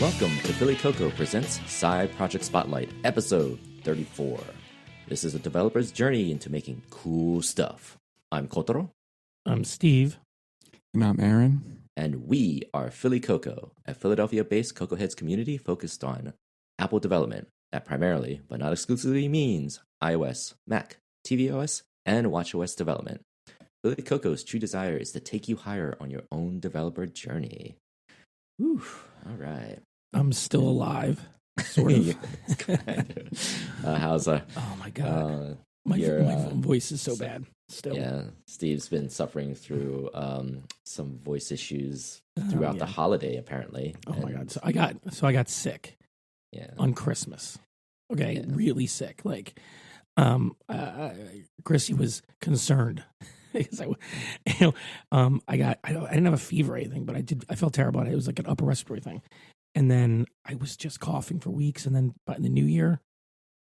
Welcome to Philly Coco presents Side Project Spotlight, episode 34. This is a developer's journey into making cool stuff. I'm Kotaro. I'm Steve. And I'm Aaron. And we are Philly Coco, a Philadelphia-based Cocoa Heads community focused on Apple development that primarily, but not exclusively, means iOS, Mac, tvOS, and watchOS development. Philly Coco's true desire is to take you higher on your own developer journey. Whew, all right. I'm still alive, sort of. How's Oh my god, my voice is so bad. Still, yeah. Steve's been suffering through some voice issues throughout the holiday, apparently. Oh my god, so I got sick. Yeah, on Christmas. Okay, really sick. Like, Chrissy was concerned. Because I didn't have a fever or anything, but I felt terrible. It was like an upper respiratory thing. And then I was just coughing for weeks. And then by the new year,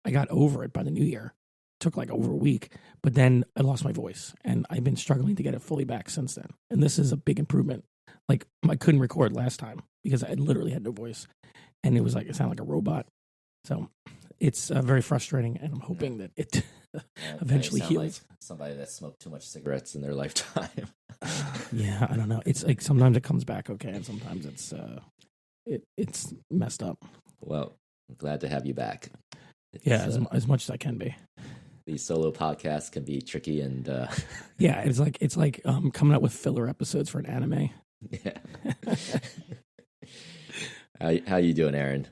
I got over it by the new year. It took like over a week. But then I lost my voice. And I've been struggling to get it fully back since then. And this is a big improvement. Like, I couldn't record last time because I literally had no voice. And it was like, it sounded like a robot. So it's very frustrating. And I'm hoping that it eventually heals. Like somebody that smoked too much cigarettes in their lifetime. Yeah, I don't know. It's like sometimes it comes back okay, and sometimes it's messed up. Well, I'm glad to have you back. As much as I can be. These solo podcasts can be tricky, and yeah, it's like coming up with filler episodes for an anime. Yeah. How you doing, Aaron?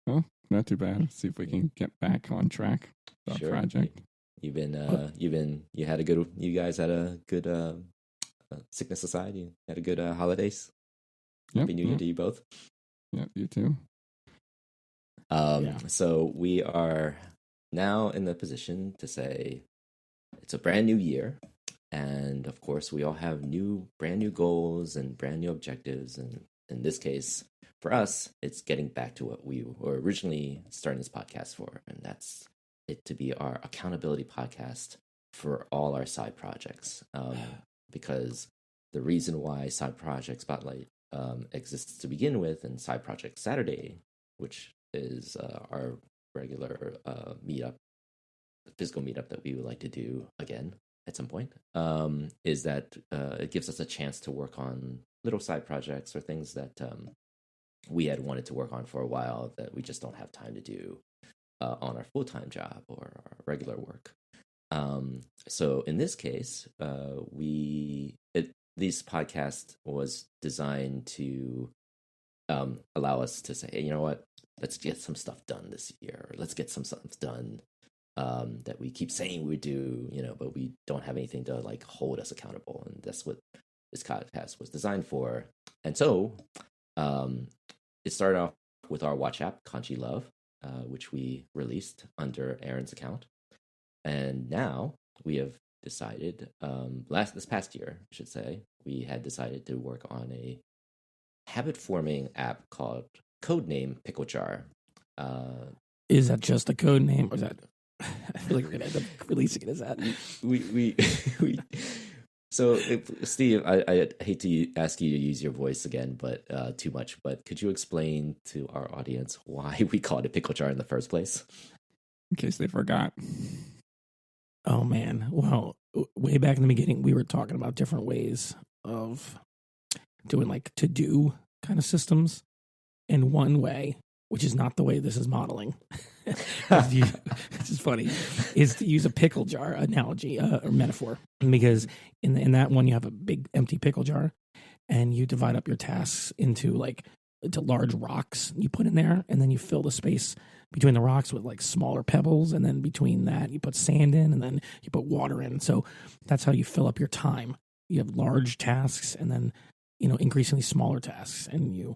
Well, not too bad. Let's see if we can get back on track with our project. You guys had a good sickness aside. You had a good holidays. Happy New Year to you both. Yeah, you too. So we are now in the position to say it's a brand new year, and of course we all have brand new goals and brand new objectives. And in this case, for us, it's getting back to what we were originally starting this podcast for, and that's it to be our accountability podcast for all our side projects. Because the reason why Side Project Spotlight exists to begin with, and Side Project Saturday, which is our regular physical meetup that we would like to do again at some point, is that it gives us a chance to work on little side projects or things that we had wanted to work on for a while that we just don't have time to do on our full-time job or our regular work. So in this case, this podcast was designed to allow us to say, hey, you know what, let's get some stuff done this year. Or let's get some stuff done that we keep saying we do, but we don't have anything to like hold us accountable. And that's what this podcast was designed for. And so it started off with our watch app, Kanji Love, which we released under Aaron's account. And now we have decided, this past year, I should say, we had decided to work on a habit-forming app called codename PickleJar. Is that just a code name, or is that? I feel like we're gonna end up releasing it as that. So, Steve, I hate to ask you to use your voice again, but too much. But could you explain to our audience why we called it PickleJar in the first place? In case they forgot. Oh man! Well, way back in the beginning, we were talking about different ways of doing like to-do kind of systems. And one way, which is not the way this is modeling, which is funny, is to use a pickle jar analogy or metaphor. Because in that one, you have a big empty pickle jar, and you divide up your tasks into large rocks you put in there, and then you fill the space between the rocks with like smaller pebbles, and then between that you put sand in, and then you put water in. So that's how you fill up your time. You have large tasks, and then increasingly smaller tasks, and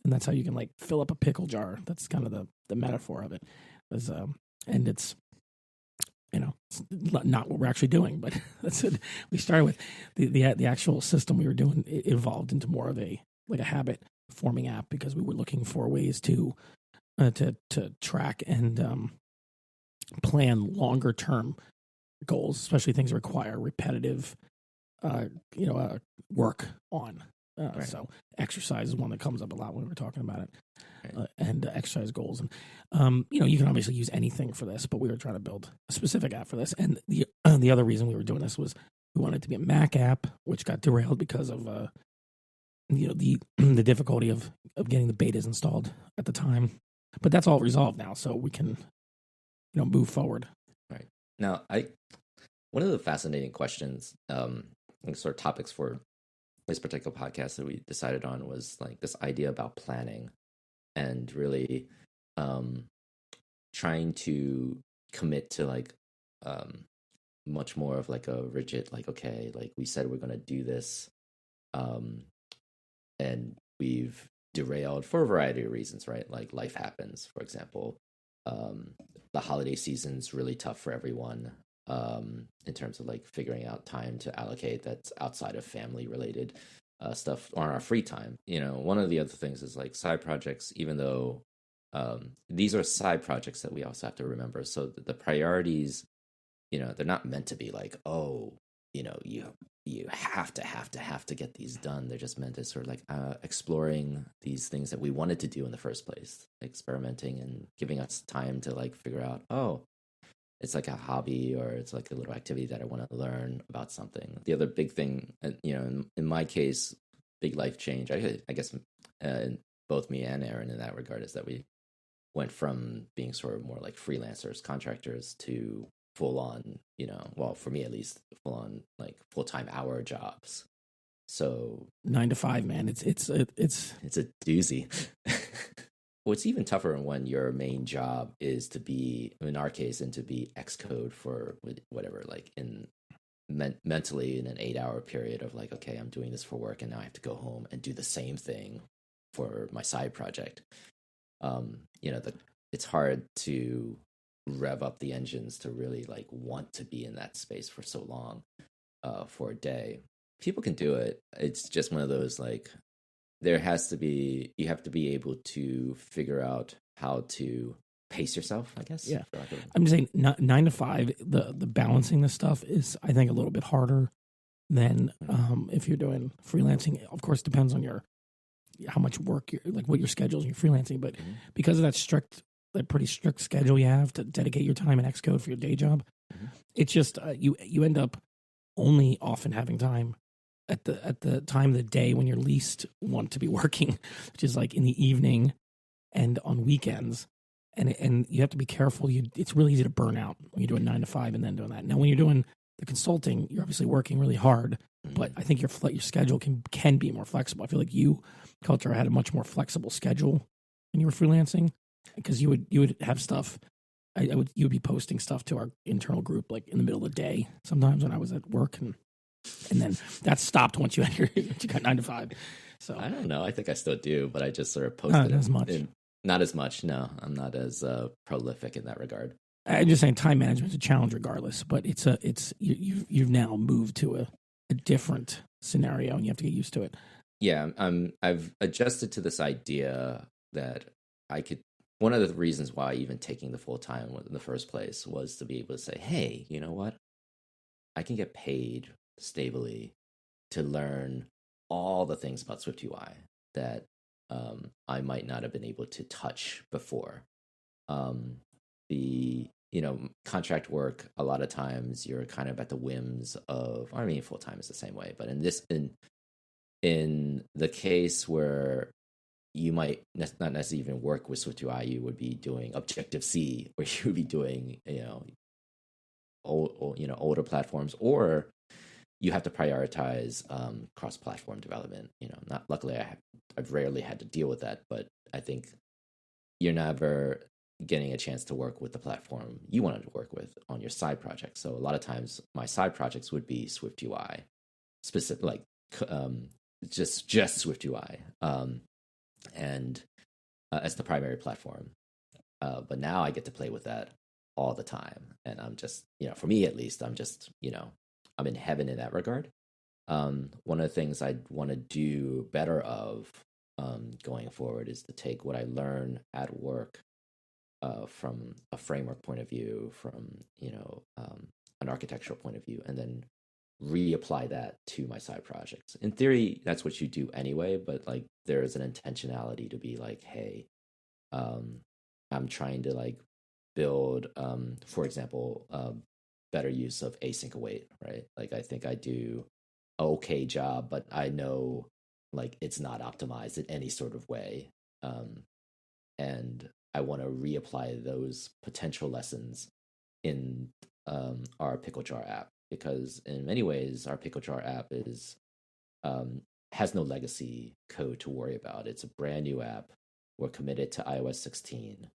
that's how you can like fill up a pickle jar. That's kind of the metaphor of it. And it's it's not what we're actually doing, but that's what we started with. The actual system we were doing, it evolved into more of a habit forming app, because we were looking for ways to track and plan longer term goals, especially things that require repetitive work on. Right. So exercise is one that comes up a lot when we're talking about it, Right. and exercise goals. And you can obviously use anything for this, but we were trying to build a specific app for this. And the other reason we were doing this was we wanted it to be a Mac app, which got derailed because of the difficulty of getting the betas installed at the time. But that's all resolved now, so we can move forward. Right. Now, one of the fascinating questions, sort of topics for this particular podcast that we decided on was like this idea about planning and really trying to commit to like much more of like a rigid, like, okay, like we said we're going to do this, and we've derailed for a variety of reasons, right? Like life happens, for example. The holiday season's really tough for everyone, in terms of like figuring out time to allocate that's outside of family related stuff on our free time. One of the other things is like side projects, even though these are side projects that we also have to remember. So the priorities, they're not meant to be like, oh, you have to get these done. They're just meant to sort of like exploring these things that we wanted to do in the first place, experimenting and giving us time to like figure out, oh, it's like a hobby or it's like a little activity that I want to learn about something. The other big thing, in my case, big life change, I guess both me and Aaron in that regard, is that we went from being sort of more like freelancers, contractors, to full on, well, for me at least, full on like full-time hour jobs. So 9 to 5, man. It's a doozy. What's even tougher when your main job is to be, in our case, and to be Xcode for whatever, like mentally in an 8-hour period of like, okay, I'm doing this for work and now I have to go home and do the same thing for my side project. It's hard to rev up the engines to really like want to be in that space for so long, for a day. People can do it. It's just one of those like, you have to be able to figure out how to pace yourself, I guess. Yeah. I'm just saying 9 to 5, the balancing this stuff is, I think, a little bit harder than if you're doing freelancing. Of course, it depends on how much work what your schedule is, you're freelancing, but because of that pretty strict schedule you have to dedicate your time in Xcode for your day job, it's just you end up only often having time at the time of the day when you're least want to be working, which is like in the evening and on weekends. And you have to be careful. It's really easy to burn out when you're doing 9 to 5 and then doing that. Now, when you're doing the consulting, you're obviously working really hard, but I think your schedule can be more flexible. I feel like Culture, had a much more flexible schedule when you were freelancing, because you would have stuff. You would be posting stuff to our internal group like in the middle of the day sometimes when I was at work, and then that stopped once you got 9 to 5. So I don't know. I think I still do, but I just sort of posted not as much. Not as much. No, I'm not as prolific in that regard. I'm just saying time management is a challenge regardless, but you've now moved to a different scenario and you have to get used to it. Yeah, I've adjusted to this idea that I could. One of the reasons why even taking the full time in the first place was to be able to say, hey, you know what? I can get paid stably to learn all the things about SwiftUI that I might not have been able to touch before. Contract work, a lot of times you're kind of at the whims of, I mean, full time is the same way, but in the case where you might not necessarily even work with SwiftUI, you would be doing Objective-C, or you would be doing, older platforms, or you have to prioritize cross-platform development. Not luckily, I've rarely had to deal with that, but I think you're never getting a chance to work with the platform you wanted to work with on your side project. So a lot of times, my side projects would be SwiftUI, specific, like just SwiftUI, and as the primary platform. But now I get to play with that all the time, and I'm just, for me at least, I'm just, I'm in heaven in that regard. One of the things I want to do better of going forward is to take what I learn at work from a framework point of view, from an architectural point of view, and then reapply that to my side projects. In theory, that's what you do anyway, but like there is an intentionality to be like, hey, I'm trying to like build, for example, better use of async await, right? Like I think I do an okay job, but I know like it's not optimized in any sort of way. And I want to reapply those potential lessons in our PickleJar app, because in many ways our PickleJar app is has no legacy code to worry about. It's a brand new app. We're committed to iOS 16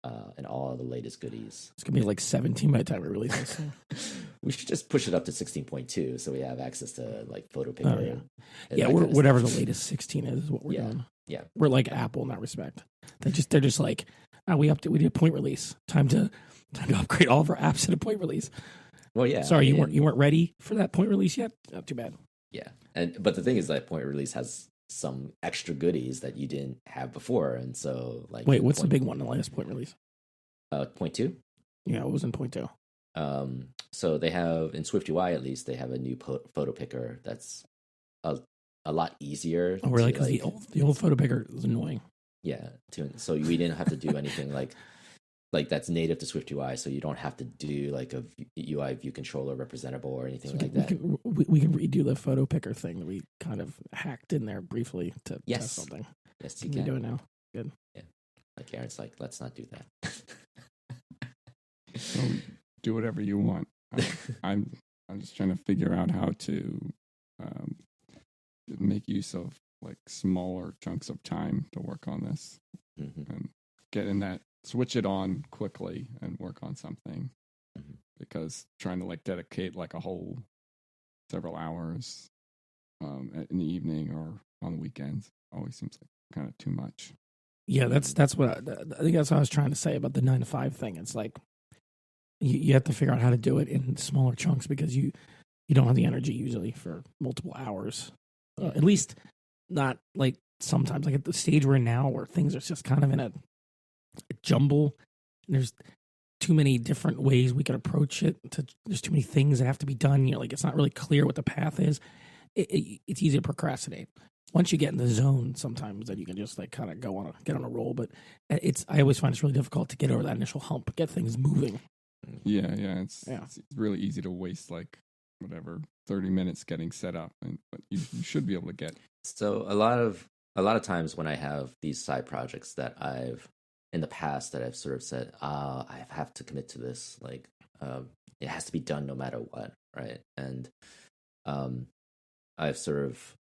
and all the latest goodies. It's gonna be like 17 by the time we release this. We should just push it up to 16.2 so we have access to like photo picker. Oh, yeah, whatever the latest 16 is what we're doing. Yeah, we're like Apple in that respect. They're just like, we did a point release. Time to upgrade all of our apps at a point release. Well, yeah. Sorry, you weren't ready for that point release yet. Not too bad. Yeah, but the thing is that point release has some extra goodies that you didn't have before, and so like. Wait, what's the big one? The latest point release? 0.2. Yeah, it was in 0.2. So they have in SwiftUI at least they have a new photo picker that's a lot easier. Oh, really? Because the old photo picker is annoying. Yeah, so we didn't have to do anything like that's native to SwiftUI, so you don't have to do like a UI view controller representable or anything like that. We can redo the photo picker thing that we kind of hacked in there briefly to test something. Yes, you can do it now. Good. Yeah, like Aaron's like, let's not do that. So do whatever you want. I'm just trying to figure out how to make use of like smaller chunks of time to work on this and get in that, switch it on quickly and work on something, because trying to like dedicate like a whole several hours in the evening or on the weekends always seems like kind of too much. Yeah, that's what I think that's what I was trying to say about the 9 to 5 thing. It's like you have to figure out how to do it in smaller chunks because you don't have the energy usually for multiple hours. At least not like sometimes, like at the stage we're in now where things are just kind of in a jumble. And there's too many different ways we can approach it. There's too many things that have to be done. Like it's not really clear what the path is. It's easy to procrastinate. Once you get in the zone, sometimes then you can just like kind of get on a roll. But I always find it's really difficult to get over that initial hump, get things moving. Yeah. It's really easy to waste like whatever 30 minutes getting set up, but you should be able to get. So a lot of times when I have these side projects that I've in the past that I've sort of said, I have to commit to this, like it has to be done no matter what, right? And I've sort of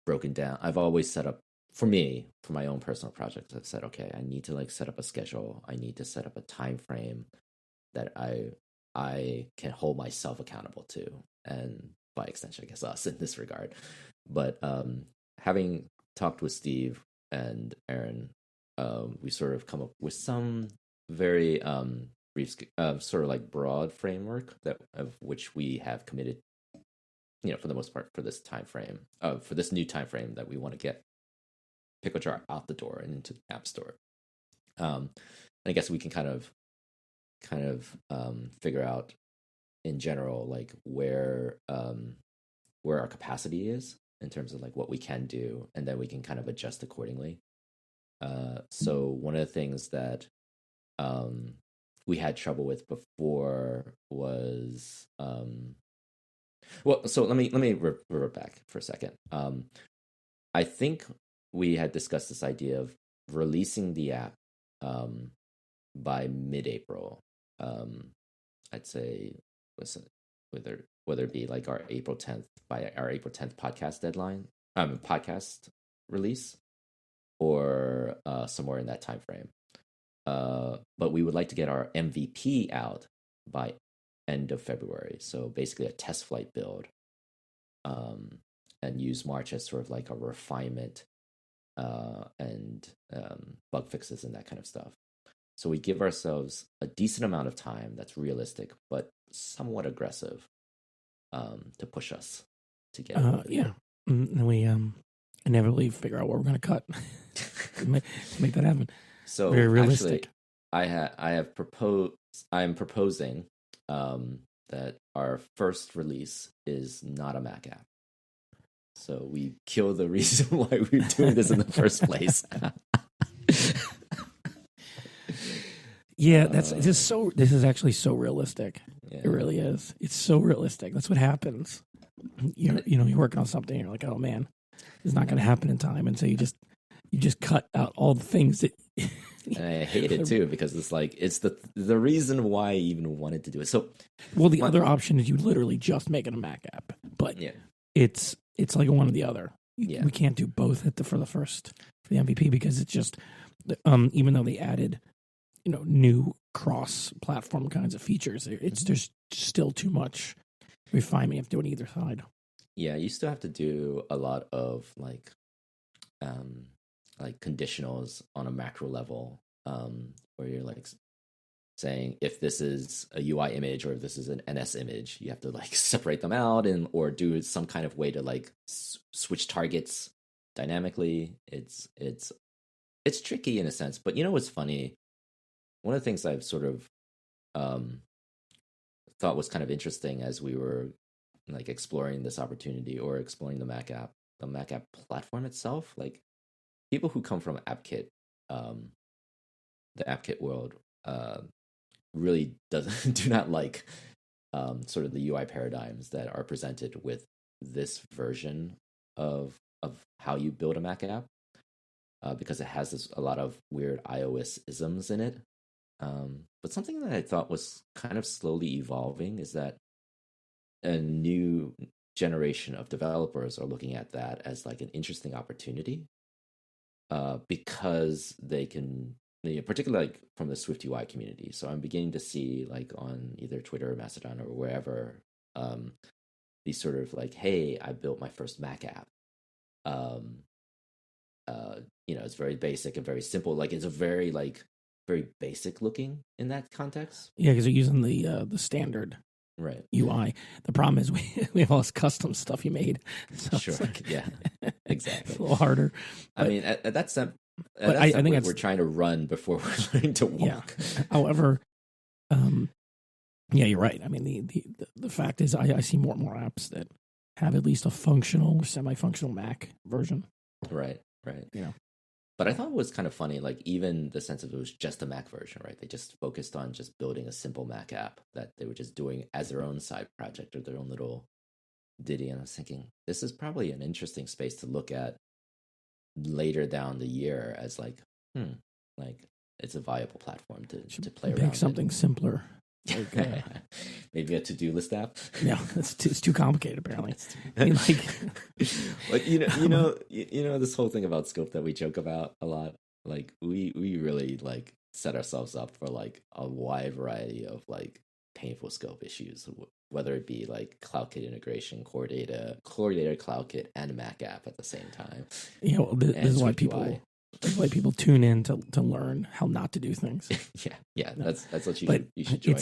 broken down. I've always set up for my own personal projects. I've said, okay, I need to like set up a schedule. I need to set up a time frame that I can hold myself accountable to, and by extension, I guess us in this regard. But having talked with Steve and Aaron, we sort of come up with some very brief, sort of like broad framework of which we have committed, for the most part, for this time frame, for this new time frame that we want to get PickleJar out the door and into the App Store. And I guess we can kind of figure out in general like where our capacity is in terms of like what we can do, and then we can kind of adjust accordingly. So one of the things that we had trouble with before was so let me revert back for a second. I think we had discussed this idea of releasing the app by mid-April. I'd say whether it be like our April 10th podcast deadline, podcast release, or somewhere in that time frame. But we would like to get our MVP out by end of February. So basically a test flight build, and use March as sort of like a refinement and bug fixes and that kind of stuff. So we give ourselves a decent amount of time that's realistic, but somewhat aggressive, to push us to get yeah. And we inevitably figure out what we're going to cut to make that happen. So very realistic. Actually, I'm proposing that our first release is not a Mac app. So we kill the reason why we're doing this in the first place. Yeah, this is actually so realistic. Yeah. It really is. It's so realistic. That's what happens. You're working on something and you're like, oh man, it's not going to happen in time. And so you just cut out all the things that. And I hate it too, because it's like, it's the reason why I even wanted to do it. So, well, the other option is you literally just make it a Mac app, but yeah, it's like one or the other. Yeah. We can't do both for the MVP because it's just, even though they added, new cross-platform kinds of features, there's still too much refinement you have to do on either side. Yeah, you still have to do a lot of like conditionals on a macro level, where you're like saying if this is a UI image or if this is an NS image, you have to like separate them out or do some kind of way to like switch targets dynamically. It's tricky in a sense, but what's funny? One of the things I've sort of thought was kind of interesting as we were like exploring this opportunity or exploring the Mac app platform itself, like people who come from AppKit, the AppKit world, really do not like sort of the UI paradigms that are presented with this version of how you build a Mac app, because it has a lot of weird iOS isms in it. But something that I thought was kind of slowly evolving is that a new generation of developers are looking at that as like an interesting opportunity, because they can, particularly like from the Swift UI community. So I'm beginning to see like on either Twitter or Mastodon or wherever, these sort of like, hey, I built my first Mac app. It's very basic and very simple. Like it's a very basic looking in that context. Yeah, because you're using the standard right UI. The problem is we have all this custom stuff you made. So sure. Yeah, exactly. It's a little harder. But, I mean, that's I think we're trying to run before we're learning to walk. Yeah. However, yeah, you're right. I mean, the fact is, I see more and more apps that have at least a functional or semi-functional Mac version. Right. But I thought it was kind of funny, like even the sense of it was just a Mac version, right? They just focused on just building a simple Mac app that they were just doing as their own side project or their own little ditty. And I was thinking, this is probably an interesting space to look at later down the year as like it's a viable platform to play around. Make something simpler. Like, maybe a to-do list app. No, it's too complicated. Apparently, I mean, like this whole thing about scope that we joke about a lot. Like we really like set ourselves up for like a wide variety of like painful scope issues, whether it be like CloudKit integration, core data, CloudKit, and a Mac app at the same time. This is why people. That's why people tune in to learn how not to do things. yeah. That's what you should join.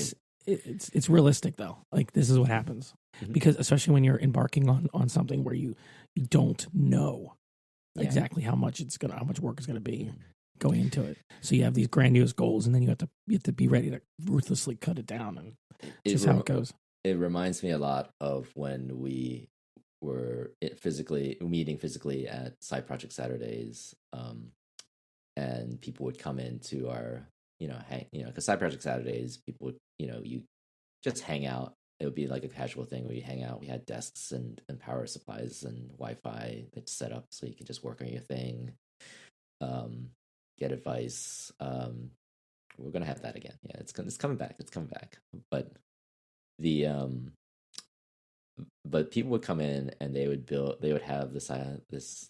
It's realistic though. Like this is what happens, because especially when you're embarking on something where you don't know exactly how much work is gonna be going into it. So you have these grandiose goals, and then you have to be ready to ruthlessly cut it down, and it's just how it goes. It reminds me a lot of when we were meeting physically at Side Project Saturdays, and people would come into our, because Side Project Saturdays, people would, you just hang out. It would be like a casual thing where you hang out. We had desks and power supplies and Wi-Fi that's set up so you can just work on your thing, get advice. We're gonna have that again. Yeah, it's coming back. It's coming back. But but people would come in and they would have this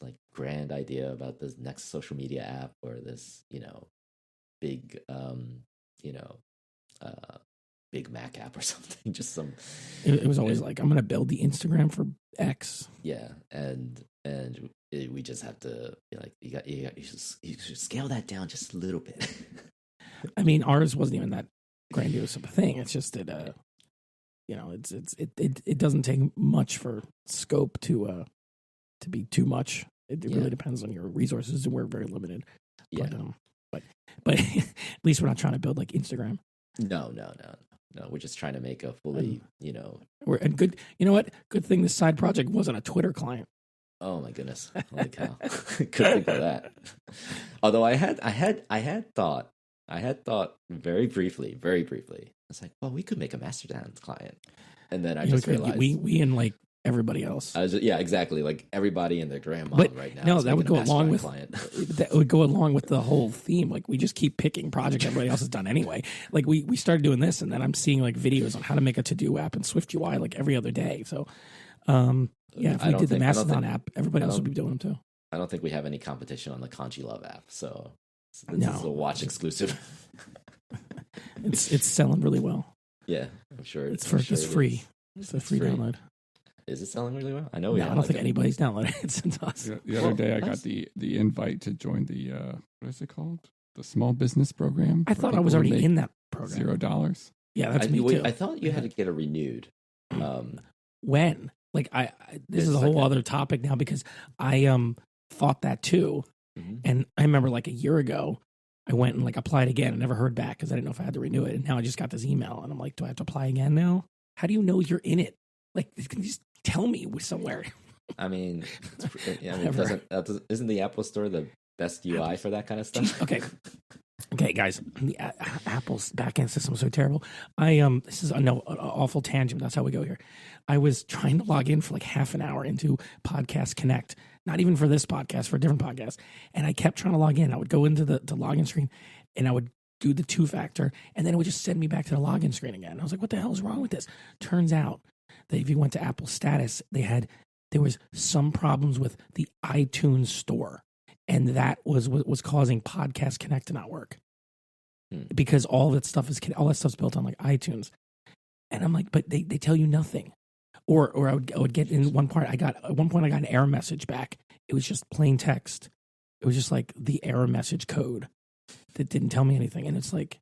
like grand idea about this next social media app or this, big, big Mac app or something. Just some. It was always like, I'm going to build the Instagram for X. Yeah, and we just have to be like, you should scale that down just a little bit. I mean, ours wasn't even that grandiose of a thing. It's just that. It doesn't take much for scope to be too much. It really depends on your resources, and we're very limited. Yeah. But at least we're not trying to build like Instagram. No. No, we're just trying to make a fully, And good. You know what? Good thing this side project wasn't a Twitter client. Oh my goodness! Holy cow! Couldn't think of that. Although I had thought very briefly. It's like, well, we could make a Mastodon client, and then I just realized we and like everybody else. Yeah, exactly. Like everybody and their grandma but right now. No, that would go along with client. That would go along with the whole theme. Like we just keep picking projects everybody else has done anyway. Like we started doing this, and then I'm seeing like videos on how to make a to do app in Swift UI like every other day. So. Yeah, if we did the Mastodon app, everybody else would be doing them too. I don't think we have any competition on the Kanji Love app, so this is a watch exclusive. It's selling really well. Yeah, I'm sure. It's free. It's a free download. Is it selling really well? I know. I don't think anybody's downloaded it since us. The other day, I got the invite to join the what is it called? The small business program. I thought I was already in that program. $0. Yeah, that's me too. I thought you had to get a renewed. When? Like this is a whole other topic now because I thought that too, and I remember like a year ago I went and like applied again and never heard back because I didn't know if I had to renew it, and now I just got this email and I'm like, do I have to apply again now? How do you know you're in it? Like, can you just tell me somewhere? I mean, isn't the Apple Store the best UI for that kind of stuff? Okay, guys, the Apple's backend system is so terrible. This is an awful tangent. That's how we go here. I was trying to log in for like half an hour into Podcast Connect, not even for this podcast, for a different podcast, and I kept trying to log in. I would go into the login screen, and I would do the 2-factor, and then it would just send me back to the login screen again. I was like, what the hell is wrong with this? Turns out that if you went to Apple status, there was some problems with the iTunes store. And that was what was causing Podcast Connect to not work, because all that stuff's built on like iTunes, and I'm like, but they tell you nothing, or I would get in one part. At one point I got an error message back. It was just plain text. It was just like the error message code that didn't tell me anything, and it's like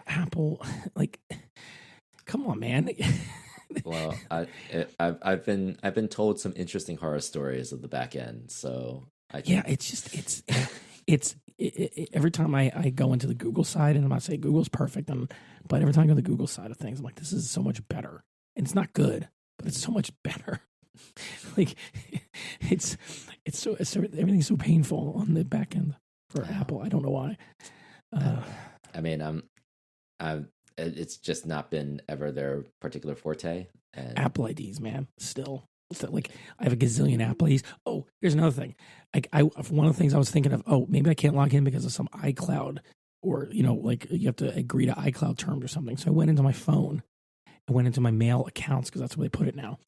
Apple, like, come on, man. Well, I've been told some interesting horror stories of the back end, so. It's every time I go into the Google side, and I'm not saying Google's perfect, but every time I go to the Google side of things, I'm like, this is so much better. And it's not good, but it's so much better. Like it's so everything's so painful on the back end for Apple. I don't know why. I mean, it's just not been ever their particular forte. And Apple IDs, man, still. So, like, I have a gazillion Apple IDs. Oh, here's another thing. Like, one of the things I was thinking of, maybe I can't log in because of some iCloud, or, like you have to agree to iCloud terms or something. So I went into my phone. I went into my mail accounts, because that's where they put it now.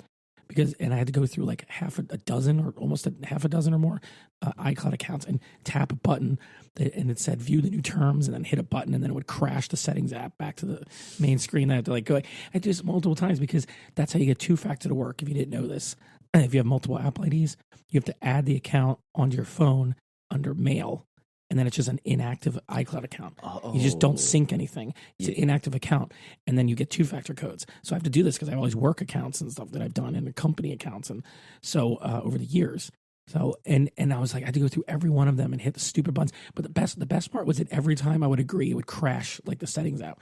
And I had to go through like half a dozen or almost half a dozen or more iCloud accounts and tap a button and it said view the new terms, and then hit a button, and then it would crash the settings app back to the main screen. I had to like go. I did this multiple times because that's how you get 2-factor to work. If you didn't know this, if you have multiple Apple IDs, you have to add the account onto your phone under mail. And then it's just an inactive iCloud account. You just don't sync anything. It's an inactive account. And then you get 2-factor codes. So I have to do this because I have all these work accounts and stuff that I've done, and the company accounts. And so over the years. So, and I was like, I had to go through every one of them and hit the stupid buttons. But the best part was that every time I would agree, it would crash like the settings app.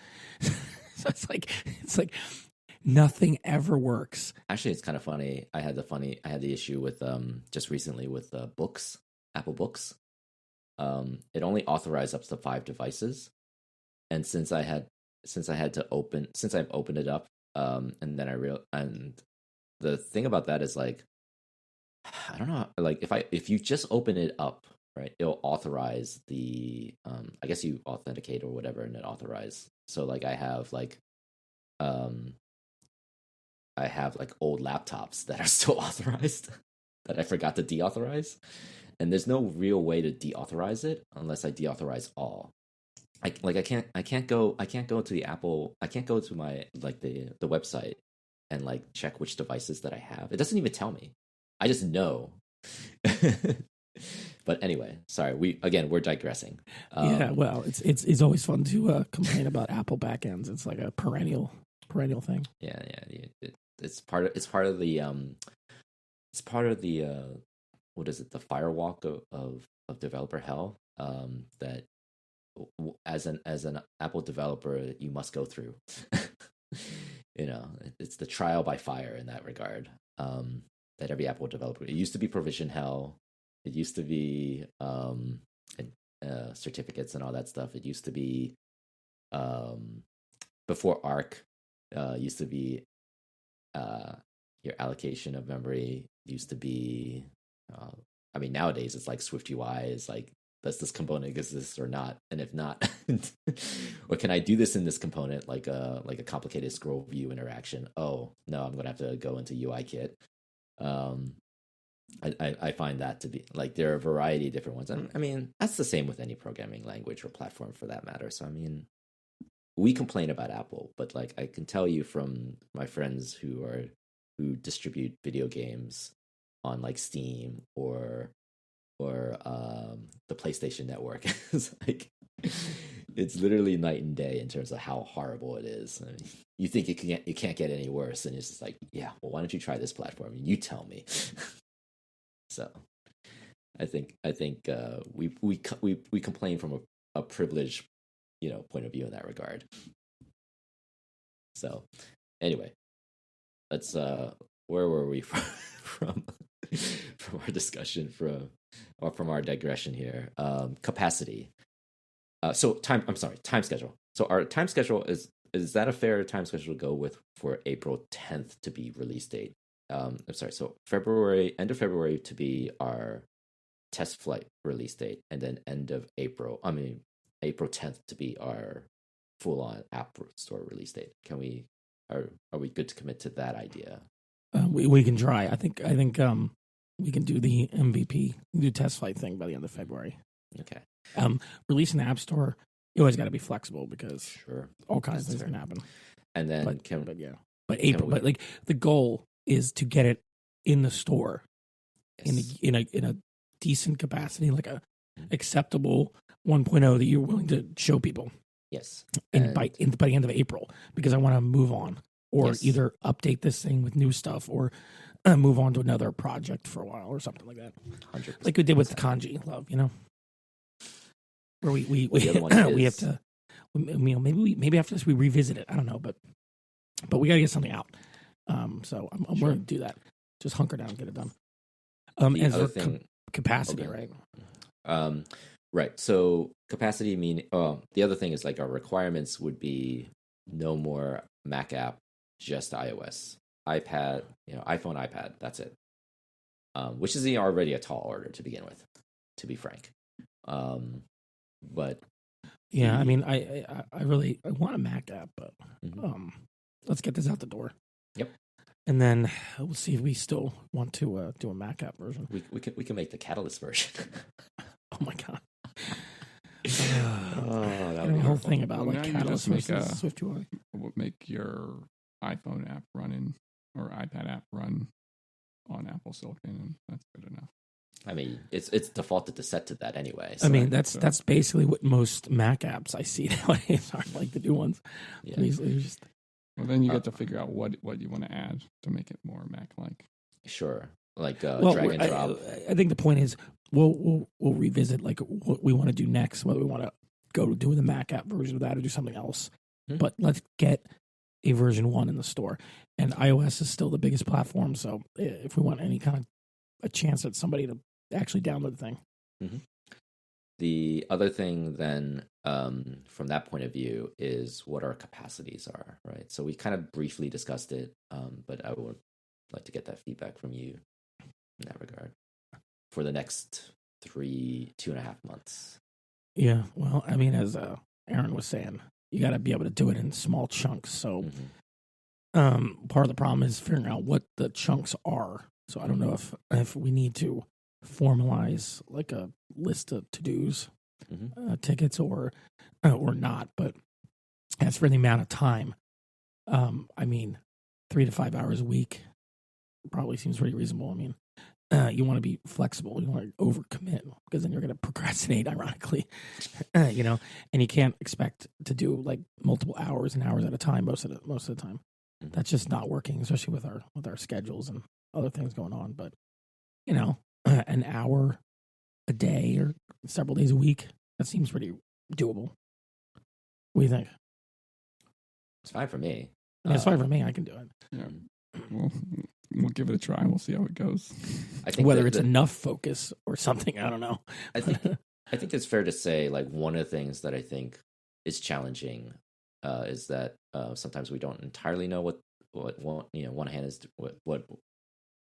So it's like nothing ever works. Actually, it's kind of funny. I had the issue with just recently with books, Apple Books. It only authorized up to 5 devices, and since I've opened it up, and then and the thing about that is, like, I don't know, like if you just open it up, right, it'll authorize the I guess you authenticate or whatever, and it authorize. So like I have old laptops that are still authorized that I forgot to deauthorize. And there's no real way to deauthorize it unless I deauthorize all. I can't go to the Apple. I can't go to my the website and like check which devices that I have. It doesn't even tell me. I just know. But anyway, sorry. We're digressing. Yeah, well, it's always fun to complain about Apple backends. It's like a perennial thing. Yeah. It's part of the what is it? The firewalk of developer hell. That as an Apple developer you must go through. It's the trial by fire in that regard. That every Apple developer. It used to be provision hell. It used to be certificates and all that stuff. It used to be before Arc. Used to be your allocation of memory. Used to be. Nowadays it's like Swift UI is like, does this component exist or not? And if not, or can I do this in this component like a complicated scroll view interaction? Oh no, I'm gonna have to go into UIKit. I find that to be like there are a variety of different ones. I mean, that's the same with any programming language or platform for that matter. So I mean, we complain about Apple, but like I can tell you from my friends who distribute video games on like Steam or the PlayStation Network, it's like it's literally night and day in terms of how horrible it is. I mean, you think it can't get any worse, and it's just like, yeah, well, why don't you try this platform? You tell me. So, I think we complain from a privileged point of view in that regard. So, anyway, let's where were we from our discussion from our digression here? Capacity. So time schedule. So our time schedule is that a fair time schedule to go with for April 10th to be release date? So end of February to be our test flight release date, and then April 10th to be our full on App Store release date. Are we good to commit to that idea? We can try. I think we can do the MVP, do test flight thing by the end of February. Okay. Releasing the App Store, you always got to be flexible because sure, all kinds of things can happen. And then, but like the goal is to get it in the store, yes, in a decent capacity, like a acceptable 1.0 that you're willing to show people. Yes, by the end of April, because I want to move on, or yes, either update this thing with new stuff, or move on to another project for a while, or something like that. 100%. Like we did with Kanji Love, where we have to, maybe after this we revisit it. I don't know, but we got to get something out. So I'm willing to do that. Just hunker down and get it done. As for capacity, okay, right? Right. So capacity the other thing is like our requirements would be no more Mac app, just iOS, iPad, iPhone, iPad. That's it. Which is already a tall order to begin with, to be frank. But yeah, I mean, I really want a Mac app, but let's get this out the door. Yep. And then we'll see if we still want to do a Mac app version. We can make the Catalyst version. Oh my god. That would be the whole thing about like Catalyst versus Swift UI. Make your iPhone app run or iPad app run on Apple Silicon, and that's good enough. I mean, it's defaulted to set to that anyway. So. I mean, that's basically what most Mac apps I see nowadays are, like the new ones. Yeah. Well, then you get to figure out what you want to add to make it more Mac-like. Sure, like drag and drop. I think the point is we'll revisit like what we want to do next, whether we want to go do the Mac app version of that or do something else. Mm-hmm. But let's get a version 1 in the store, and iOS is still the biggest platform. So if we want any kind of a chance at somebody to actually download the thing. Mm-hmm. The other thing then, from that point of view, is what our capacities are, right? So we kind of briefly discussed it, but I would like to get that feedback from you in that regard for the next 2.5 months. Yeah, well, I mean, as Aaron was saying, you got to be able to do it in small chunks. So part of the problem is figuring out what the chunks are. So I don't know if we need to formalize like a list of to-dos, tickets or not. But as for the amount of time, I mean, 3 to 5 hours a week probably seems pretty reasonable. I mean, you want to be flexible. You want to overcommit because then you're going to procrastinate, ironically, and you can't expect to do like multiple hours and hours at a time most of the time. Mm-hmm. That's just not working, especially with our schedules and other things going on. But an hour a day or several days a week, that seems pretty doable. What do you think? It's fine for me. It's fine for me. I can do it. Yeah. We'll give it a try. We'll see how it goes. I think whether it's enough focus or something, I don't know. I think it's fair to say, like, one of the things that I think is challenging is that sometimes we don't entirely know what one hand is what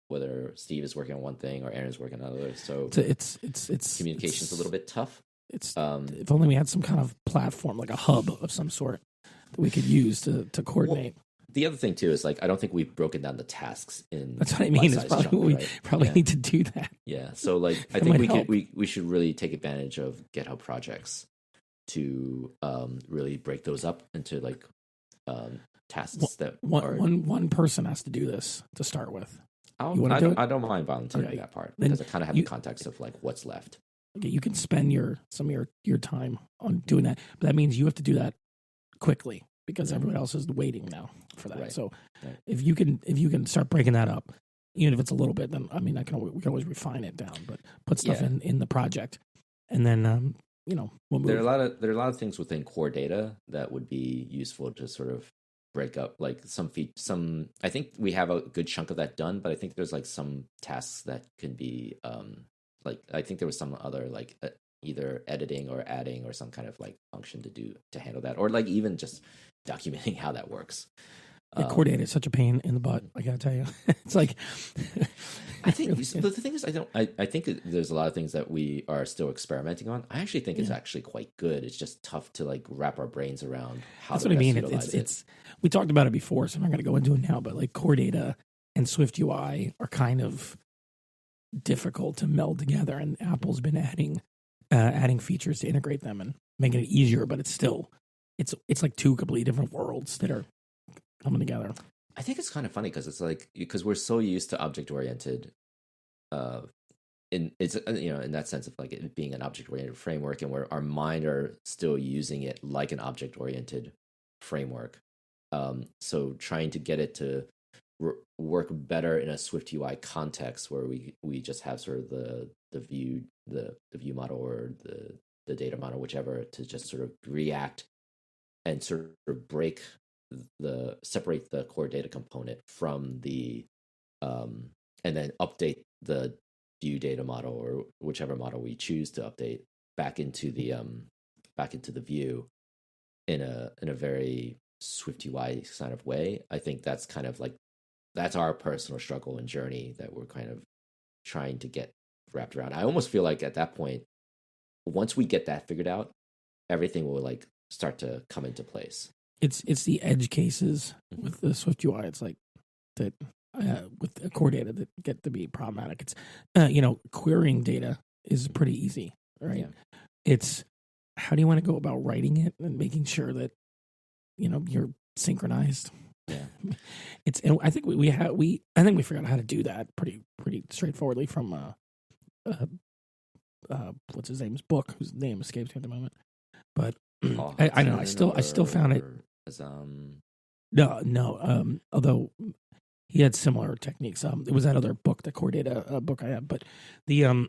whether Steve is working on one thing or Aaron's working on another. So it's communication's a little bit tough. It's if only we had some kind of platform, like a hub of some sort that we could use to coordinate. Well, the other thing too is, like, I don't think we've broken down the tasks in. That's what I mean. It's probably we need to do that. Yeah. So, like, I think we should really take advantage of GitHub projects to really break those up into, like, tasks that one person has to do this to start with. I don't mind volunteering that part, because I kind of have the context of, like, what's left. Okay, you can spend some of your time on doing that, but that means you have to do that quickly, because everyone else is waiting now for that. Right. So if you can start breaking that up, even if it's a little bit, then I mean, we can always refine it down, but put stuff in the project, and then we'll move. There are a lot of things within core data that would be useful to sort of break up, like some. I think we have a good chunk of that done, but I think there's, like, some tasks that can be like, I think there was some other, like, either editing or adding or some kind of, like, function to handle that, or, like, even just documenting how that works. Core data is such a pain in the butt. I gotta tell you, it's like I think the thing is, I think there's a lot of things that we are still experimenting on. I actually think it's actually quite good. It's just tough to, like, wrap our brains around how. That's what I mean. It's we talked about it before, so I'm not going to go into it now. But, like, core data and Swift UI are kind of difficult to meld together, and Apple's been adding features to integrate them and making it easier. But it's still it's like two completely different worlds that are coming together. I think it's kind of funny because it's like, because we're so used to object oriented, in that sense of, like, it being an object oriented framework, and where our mind are still using it like an object oriented framework. So trying to get it to work better in a Swift UI context, where we just have sort of the view model or the data model, whichever, to just sort of react and sort of separate the core data component from the and then update the view data model, or whichever model we choose to update, back into the view in a very Swift UI kind of way. I think that's kind of, like, that's our personal struggle and journey that we're kind of trying to get wrapped around. I almost feel like at that point, once we get that figured out, everything will, like, start to come into place. It's the edge cases with the Swift UI. It's like that with the core data that get to be problematic. It's querying data is pretty easy, right? Yeah. It's how do you want to go about writing it and making sure that you're synchronized. Yeah, I think we figured out how to do that pretty straightforwardly from what's his name's book, whose name escapes me at the moment, but I know I still found it. No. Although he had similar techniques. It was that other book, the core data book I have. But the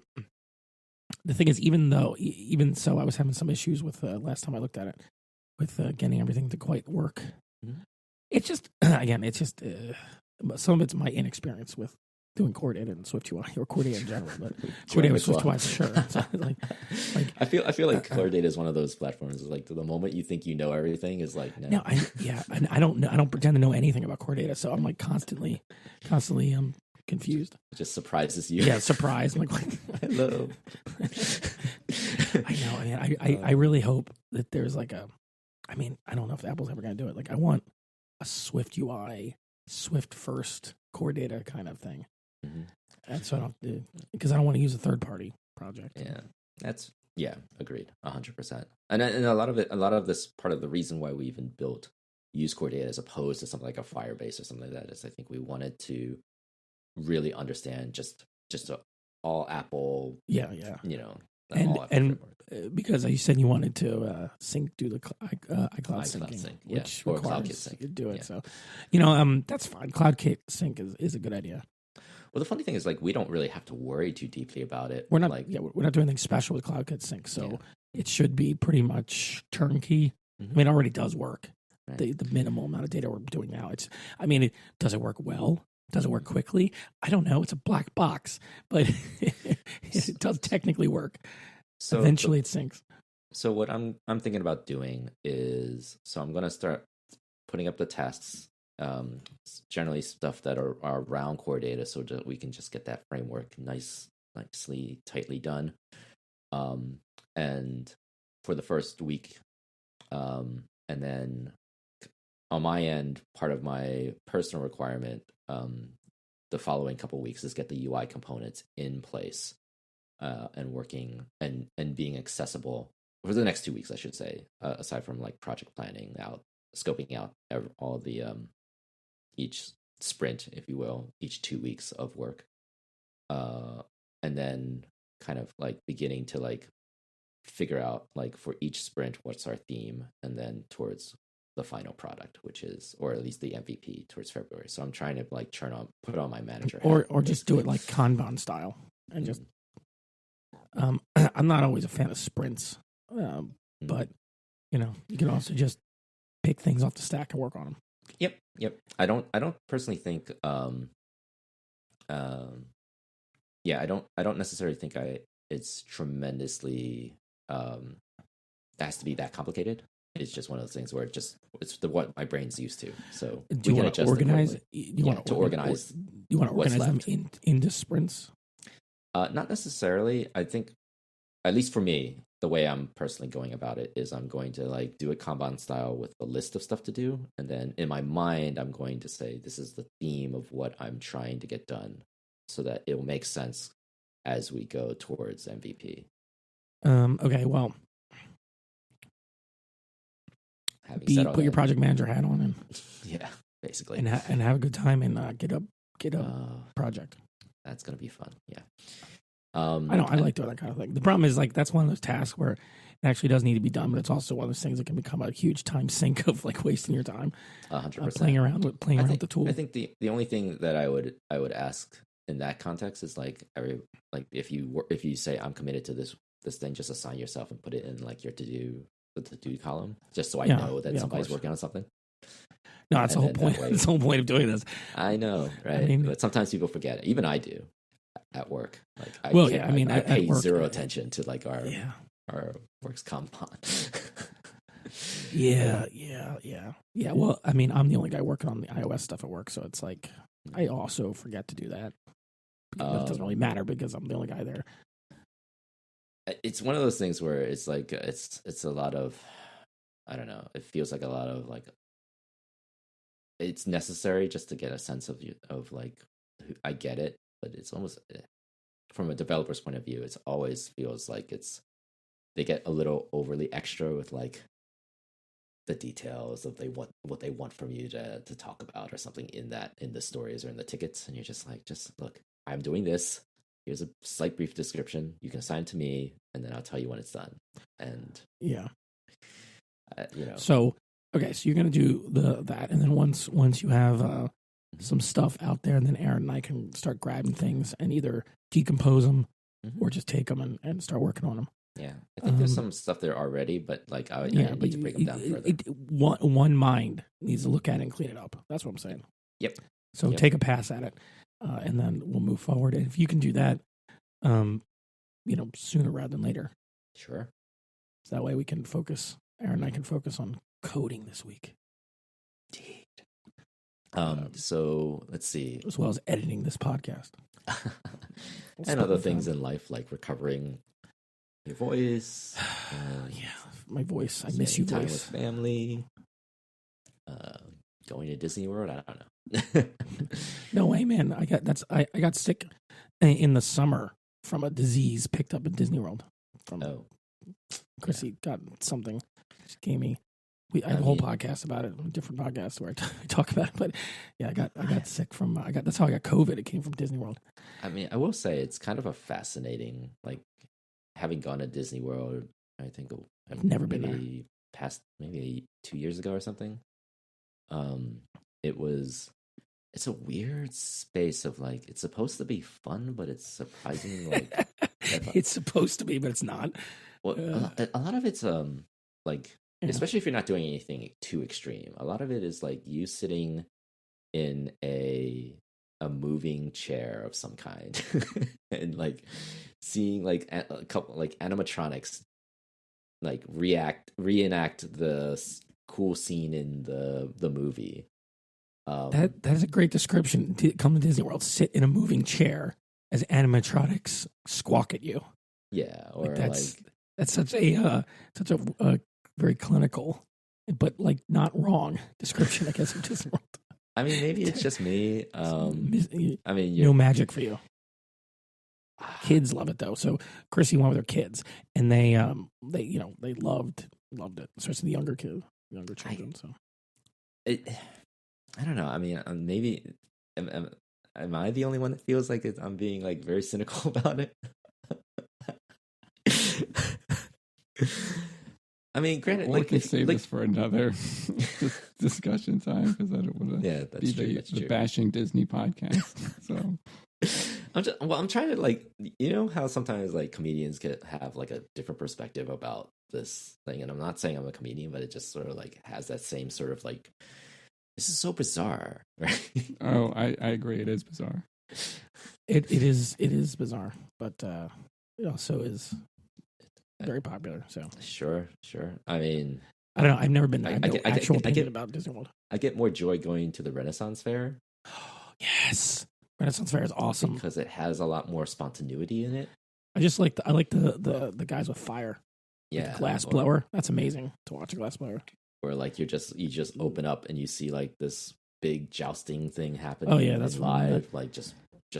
thing is, even so, I was having some issues with last time I looked at it with getting everything to quite work. Mm-hmm. It's just some of it's my inexperience with doing core data and Swift UI, or core data in general, but core data with Swift UI, sure. So, I feel like core data is one of those platforms. Like, to the moment you think you know everything, is like, no. I don't pretend to know anything about core data, so I'm, like, constantly confused. It just surprises you. Yeah, surprise. I'm like hello. I know. I mean, I really hope that there's like I don't know if Apple's ever going to do it. Like, I want a Swift UI, Swift first core data kind of thing. Mm-hmm. And so I don't, because I don't want to use a third party project. Yeah, agreed, 100%. And a lot of this, part of the reason why we even use core data as opposed to something like a Firebase or something like that, is I think we wanted to really understand just all Apple. Yeah. And because you said you wanted to do the iCloud syncing, which requires you to do it. Yeah. So, that's fine. CloudKit sync is a good idea. Well, the funny thing is, like, we don't really have to worry too deeply about it. We're not doing anything special with CloudKit sync. So it should be pretty much turnkey. Mm-hmm. I mean, it already does work. Right. The minimal amount of data we're doing now. Does it work well? Does it work quickly? I don't know. It's a black box, but it does technically work. So eventually it syncs. So what I'm thinking about doing is, I'm going to start putting up the tests, generally stuff that are around core data, so that we can just get that framework nicely, tightly done. And for the first week, and then on my end, part of my personal requirement, the following couple weeks is get the UI components in place, and working and being accessible for the next 2 weeks, I should say, aside from like project planning out, scoping out all the each sprint, if you will, each 2 weeks of work, and then kind of like beginning to like figure out like for each sprint what's our theme, and then towards the final product, which is, or at least the MVP, towards February. So I'm trying to like put on my manager hat, or just do it like Kanban style, and just. I'm not always a fan of sprints, but you can also just pick things off the stack and work on them. Yep. I don't personally think. I don't necessarily think it's tremendously. It has to be that complicated. It's just one of those things where it's what my brain's used to. So do you want to organize? You want to organize them into sprints? Not necessarily. I think, at least for me, the way I'm personally going about it is I'm going to like do it Kanban style with a list of stuff to do, and then in my mind I'm going to say this is the theme of what I'm trying to get done, so that it will make sense as we go towards MVP. Okay. Well. Put your project manager hat on, and yeah, basically, and have a good time in GitHub project. That's gonna be fun. Yeah, I know. I like doing that kind of thing. The problem is like that's one of those tasks where it actually does need to be done, but it's also one of those things that can become a huge time sink of like wasting your time 100% playing around with the tool. I think the only thing that I would ask in that context is like if you say I'm committed to this thing, just assign yourself and put it in like your the to-do column, just so I know that somebody's working on something. No, that's the whole point. That's the whole point of doing this. I know, right? But sometimes people forget it. Even I do at work. Like, I pay zero attention to like our works Kanban. Yeah. Well, I mean, I'm the only guy working on the iOS stuff at work, so it's like I also forget to do that. But it doesn't really matter because I'm the only guy there. It's one of those things where it's like it's a lot of, I don't know, it feels like a lot of like it's necessary just to get a sense of like I get it, but it's almost from a developer's point of view, it always feels like they get a little overly extra with like the details of what they want from you to talk about or something in the stories or in the tickets, and you're just like, look, I'm doing this. Here's a slight brief description. You can assign it to me, and then I'll tell you when it's done. And So okay, so you're gonna do that, and then once you have some stuff out there, and then Aaron and I can start grabbing things and either decompose them or just take them and start working on them. Yeah, I think there's some stuff there already, but like I need to break them down further. One mind needs to look at it and clean it up. That's what I'm saying. Yep. So take a pass at it. And then we'll move forward. And if you can do that, sooner rather than later. Sure. So that way we can focus, Aaron and I can focus on coding this week. Indeed. So let's see. As well as editing this podcast. And other things in life like recovering your voice. My voice. I miss you, time voice. With family. Going to Disney World. I don't know. No way, man. I got sick in the summer from a disease picked up at Disney World. Chrissy got something. She gave me. I have a whole podcast about it, a different podcast where I talk about it. But yeah, I got sick from. That's how I got COVID. It came from Disney World. I mean, I will say it's kind of a fascinating, like having gone to Disney World. I think I've never been there. Past maybe 2 years ago or something. It's a weird space of like, it's supposed to be fun, but it's surprisingly like It's supposed to be, but it's not. Well, a lot of it's like, especially if you're not doing anything too extreme. A lot of it is like you sitting in a moving chair of some kind, and like seeing like a couple like animatronics like reenact the cool scene in the movie. That is a great description. Come to Disney World, sit in a moving chair as animatronics squawk at you. Yeah, or that's such a very clinical, but like not wrong description, I guess, of Disney World. I mean, maybe it's just me. I mean, no magic for you. Kids love it though. So Chrissy went with her kids, and they loved it, especially the younger children. I don't know. I mean, maybe am I the only one that feels like I'm being like very cynical about it? I mean, granted, we can save this for another discussion time because I don't want to be the bashing Disney podcast. So I'm trying to like, you know how sometimes like comedians have like a different perspective about this thing, and I'm not saying I'm a comedian, but it just sort of like has that same sort of like, this is so bizarre, right? Oh, I agree. It is bizarre. It is bizarre, but it also is very popular. So sure. I mean, I don't know. I've never been there. I get about Disney World. I get more joy going to the Renaissance Fair. Yes, Renaissance Fair is awesome because it has a lot more spontaneity in it. I like the guys with fire. Yeah, like glass blower. That's amazing to watch a glass blower. Or like you just open up and you see like this big jousting thing happening. Oh yeah, that's live. Like just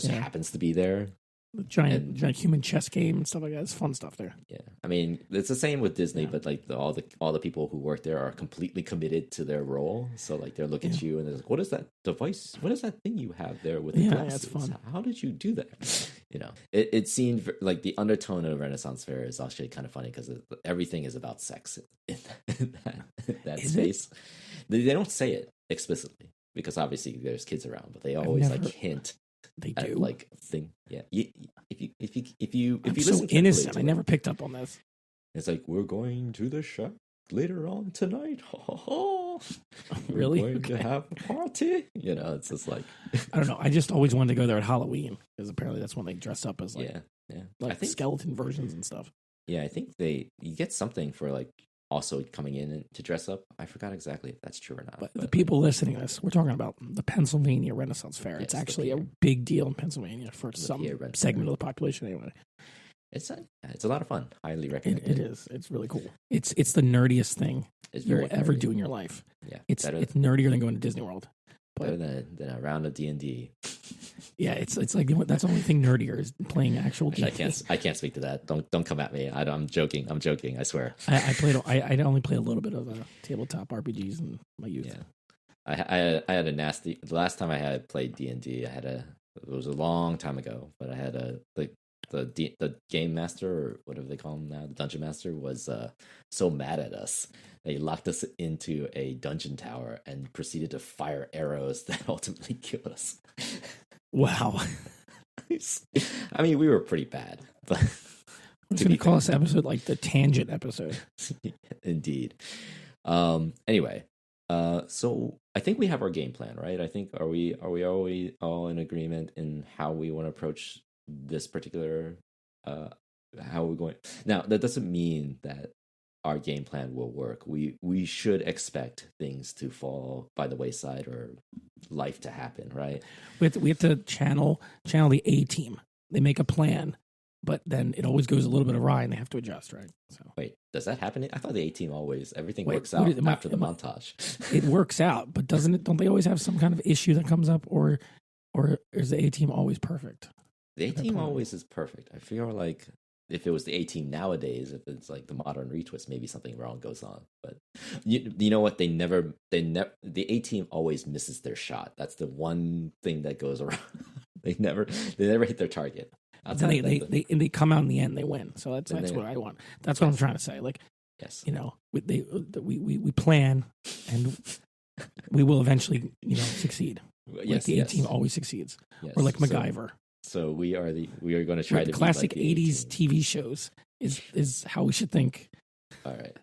happens to be there. The giant human chess game and stuff like that. It's fun stuff there. Yeah, I mean it's the same with Disney, but like all the people who work there are completely committed to their role. So like they're looking at you and they're like, "What is that device? What is that thing you have there with the glasses? That's fun. How did you do that?" You know, it seemed like the undertone of Renaissance Fair is actually kind of funny because everything is about sex in that space. They don't say it explicitly because obviously there's kids around, but they always like hint. They do like thing, yeah. If you I'm listen so innocent, I never picked up on this. It's like, we're going to the shop later on tonight. Really? We're going to have a party. You know, it's just like I don't know. I just always wanted to go there at Halloween because apparently that's when they dress up as like like I think, skeleton versions and stuff. Yeah, I think you get something for like also coming in to dress up. I forgot exactly if that's true or not. But the people listening to this, we're talking about the Pennsylvania Renaissance Fair. Yes, it's actually a big deal in Pennsylvania for some segment of the population anyway. It's a lot of fun. Highly recommend it. It is. It's really cool. It's the nerdiest thing you'll ever do in your life. Yeah, it's nerdier than going to Disney World. Better than a round of D&D. Yeah, it's like that's the only thing nerdier is playing actual D&D. I can't speak to that. Don't come at me. I'm joking. I swear. I only played a little bit of tabletop RPGs in my youth. Yeah, I had a nasty. The last time I had played D&D, it was a long time ago, but I had the game master, or whatever they call him now, the dungeon master, was so mad at us. They locked us into a dungeon tower and proceeded to fire arrows that ultimately killed us. Wow. I mean, we were pretty bad, but I'm just going to call this episode like the tangent episode. Indeed. Anyway, so I think we have our game plan, right? I think are we all in agreement in how we want to approach this particular how we're going? Now, that doesn't mean that our game plan will work. We should expect things to fall by the wayside or life to happen, right? We have to channel the A team. They make a plan, but then it always goes a little bit awry, and they have to adjust, right? So wait, does that happen? I thought the A team always everything works out after the montage. It works out, but doesn't it? Don't they always have some kind of issue that comes up, or is the A team always perfect? The A team always is perfect. I feel like if it was the A team nowadays, if it's like the modern retwist, maybe something wrong goes on. But you know what? The A team always misses their shot. That's the one thing that goes around. they never hit their target. They come out in the end, they win. So that's what I want. That's what I'm trying to say. Like, yes, you know, we plan and we will eventually, succeed. Like the A team always succeeds. Yes. Or like MacGyver. So we are going to try to classic be like 80s TV shows is how we should think. All right.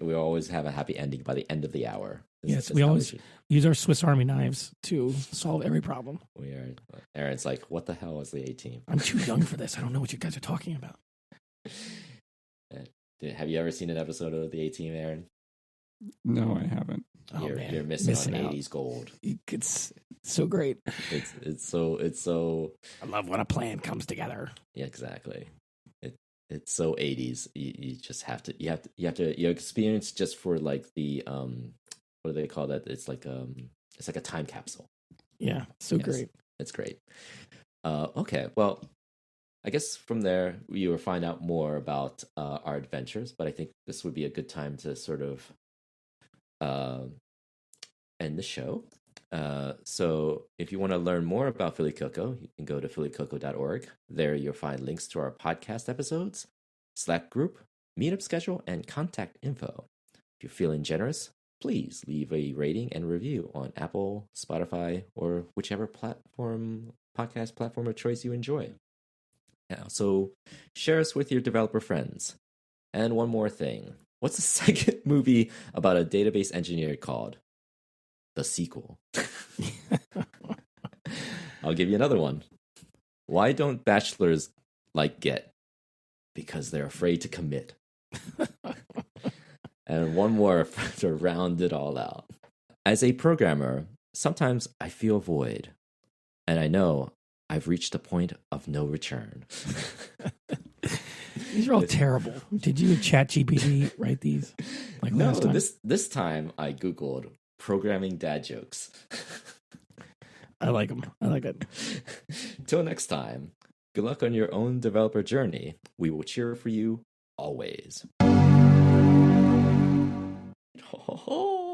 We always have a happy ending by the end of the hour. Yes, we always use our Swiss Army knives to solve every problem. We are. Aaron's like, what the hell is the A-Team? I'm too young for this. I don't know what you guys are talking about. Have you ever seen an episode of the A-Team, Aaron? No, I haven't. You're missing on 80s gold. It's so great. It's so. I love when a plan comes together. Yeah, exactly. It's so 80s. You just have to. You have to. Your experience just for like the what do they call that? It's like a time capsule. Yeah, so great. It's great. Okay, well, I guess from there you will find out more about our adventures. But I think this would be a good time to sort of end the show. So if you want to learn more about Philly Cocoa, you can go to phillycocoa.org. There you'll find links to our podcast episodes, Slack group, meetup schedule, and contact info. If you're feeling generous, please leave a rating and review on Apple, Spotify, or whichever podcast platform of choice you enjoy. So share us with your developer friends. And one more thing. What's the second movie about a database engineer called? The Sequel. I'll give you another one. Why don't bachelors like Git? Because they're afraid to commit. And one more to round it all out. As a programmer, sometimes I feel void. And I know I've reached a point of no return. These are all terrible. Did you ChatGPT write these? Like no, last time? this time I Googled programming dad jokes. I like them. I like it. Till next time, good luck on your own developer journey. We will cheer for you always.